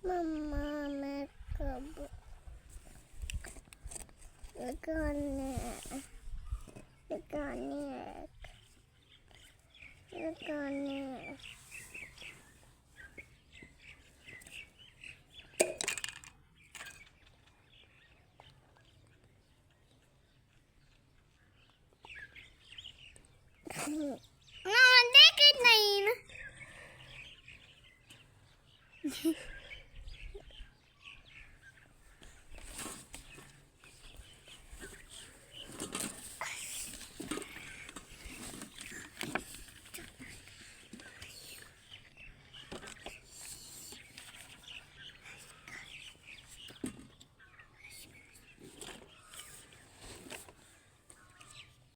Mama, makeup. Look on it. Look on it. Look on it. No, take it, Nain.